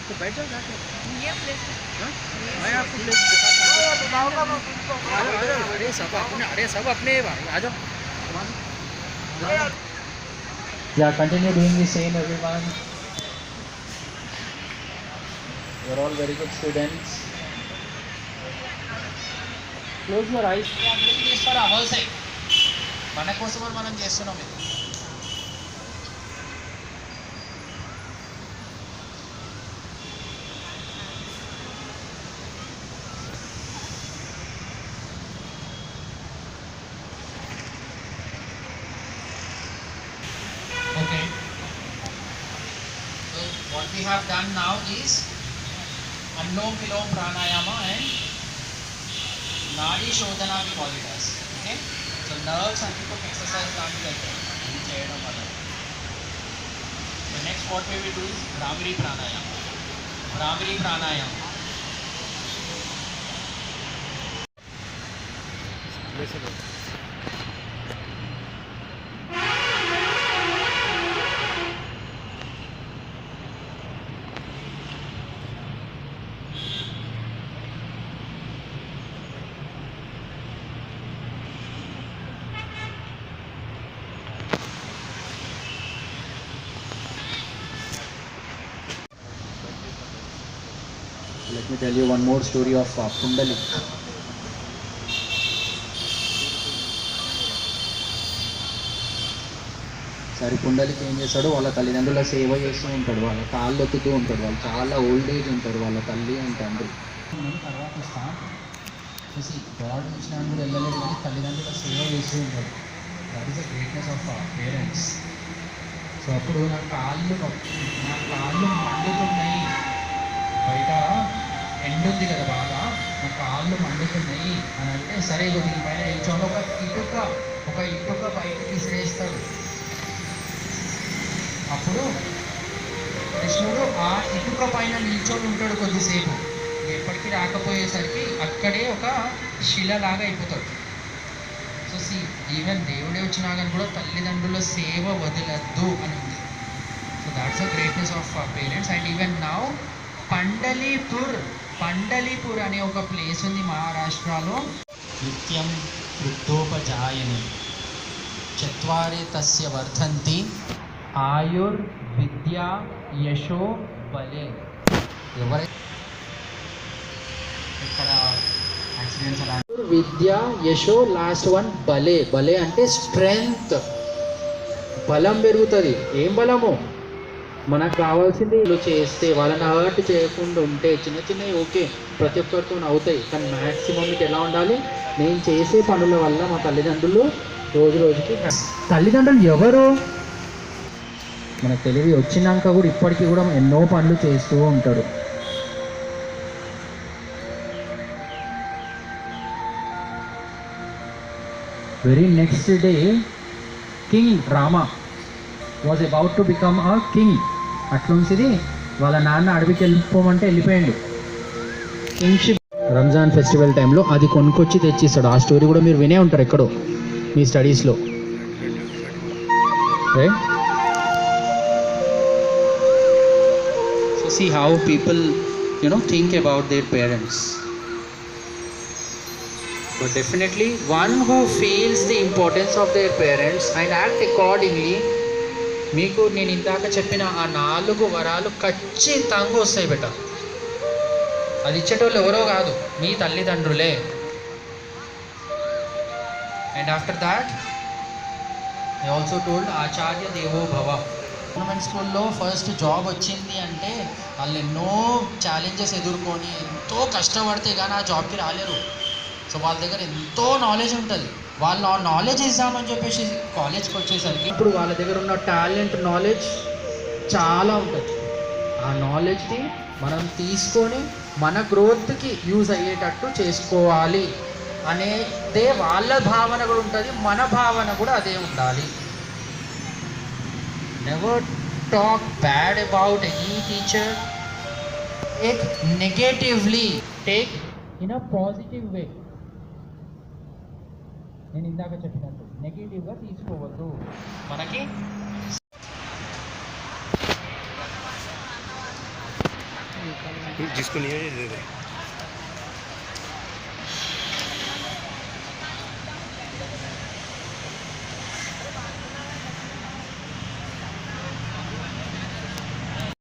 तो बैठ जाओ जाके। ये प्लेस हाँ? मैं आपको प्लेस दिखाता हूँ। आ जाओ, आ जाओ। अरे सब अपने भाई, आ जाओ। Yeah, continue doing the same, everyone. You're all very good students. Close your eyes. This for our sake. మన కోసమని మనం చేస్తున్నాం ఇది. Okay. So what we have done now is Anulom Vilom Pranayama and Nadi Shodhana we call it as. Okay. So nerves and people exercise లాంటిది ఇది చేయడం వల్ల. So next what we will do is Bhramari Pranayama. Bhramari Pranayama. Let me tell you one more story of Pundalik. సరే పుండలికి ఏం చేస్తాడు, వాళ్ళ తల్లిదండ్రుల సేవ చేస్తూ ఉంటాడు, వాళ్ళ కాళ్ళు ఒత్తుతూ ఉంటాడు. వాళ్ళు చాలా ఓల్డ్ ఏజ్ ఉంటారు వాళ్ళ తల్లి అండ్ తండ్రి. తర్వాత స్టార్ట్ చూసి గాడ్ వచ్చినాడు కూడా వెళ్ళలేదు, కానీ తల్లిదండ్రుల సేవ చేస్తూ ఉంటాడు. That is the greatness of parents. So అప్పుడు నా కాళ్ళు మండుతున్నాయి, బయట ఎండ ఉంది కదా బాగా, నా కాళ్ళు మండుతున్నాయి అని అంటే, సరే దీని పైన నిల్చొని ఒక ఇటుక బయట విసిరేస్తాడు. అప్పుడు కృష్ణుడు ఆ ఇటుక పైన నిల్చొని ఉంటాడు కొద్దిసేపు, ఎప్పటికీ రాకపోయేసరికి అక్కడే ఒక శిలలాగా అయిపోతాడు. సో ఈవెన్ దేవుడే వచ్చినా కానీ కూడా తల్లిదండ్రుల సేవ వదలద్దు అని ఉంది. So that's the greatness of parents. And even now Pandharpur అనే ఒక ప్లేస్ ఉంది మహారాష్ట్రలో. నిత్యం వృద్ధోపజాయని చత్వారి తస్య వర్ధంతి ఆయుర్ విద్య యశో బలే. ఎవరైతే ఇక్కడ యాక్సిడెంట్స్ అలా విద్య యశో, లాస్ట్ వన్ బలే. బలే అంటే స్ట్రెంగ్త్, బలం పెరుగుతుంది. ఏం బలము? మనకు కావాల్సింది వీళ్ళు చేస్తే, వాళ్ళని హర్ట్ చేయకుండా ఉంటే, చిన్న చిన్నవి ఓకే ప్రతి ఒక్కరితో అవుతాయి, కానీ మ్యాక్సిమం మీకు ఎలా ఉండాలి, నేను చేసే పనుల వల్ల మా తల్లిదండ్రులు రోజు రోజుకి. తల్లిదండ్రులు ఎవరు? మనకు తెలివి వచ్చినాక కూడా ఇప్పటికీ కూడా ఎన్నో పనులు చేస్తూ ఉంటారు. Very next day king Rama was about to become a king. అట్లుంచిది వాళ్ళ నాన్న అడవికి వెళ్ళిపోమంటే వెళ్ళిపోయాడు. కింగ్షిప్ రంజాన్ ఫెస్టివల్ టైంలో అది కొనుక్కొచ్చి తెచ్చిస్తాడు. ఆ స్టోరీ కూడా మీరు వినే ఉంటారు ఎక్కడో మీ స్టడీస్లో. So see how people think about their parents. But definitely one who feels the importance of their parents and act accordingly, మీకు నేను ఇందాక చెప్పిన ఆ 4 వరాలు ఖచ్చితంగా వస్తాయి బెట. అది ఇచ్చేటోళ్ళు ఎవరో కాదు, మీ తల్లిదండ్రులే. And after that I also told ఆచార్య దేవో భవ. గవర్నమెంట్ స్కూల్లో ఫస్ట్ జాబ్ వచ్చింది అంటే వాళ్ళు ఎన్నో ఛాలెంజెస్ ఎదుర్కొని ఎంతో కష్టపడితే కానీ ఆ జాబ్కి రాలేరు. సో వాళ్ళ దగ్గర ఎంతో నాలెడ్జ్ ఉంటుంది. వాళ్ళు ఆ నాలెడ్జ్ ఇద్దామని చెప్పేసి కాలేజ్కి వచ్చేసరికి ఇప్పుడు వాళ్ళ దగ్గర ఉన్న టాలెంట్, నాలెడ్జ్ చాలా ఉంటుంది. ఆ నాలెడ్జ్ని మనం తీసుకొని మన గ్రోత్కి యూజ్ అయ్యేటట్టు చేసుకోవాలి అనేదే వాళ్ళ భావన కూడా ఉంటుంది, మన భావన కూడా అదే ఉండాలి. Never talk bad about any teacher. Take negatively, take in a positive way. నేను ఇందాక చెప్పినట్టు నెగిటివ్గా తీసుకోవద్దు. మనకి जिसको नहीं है ये दे दे।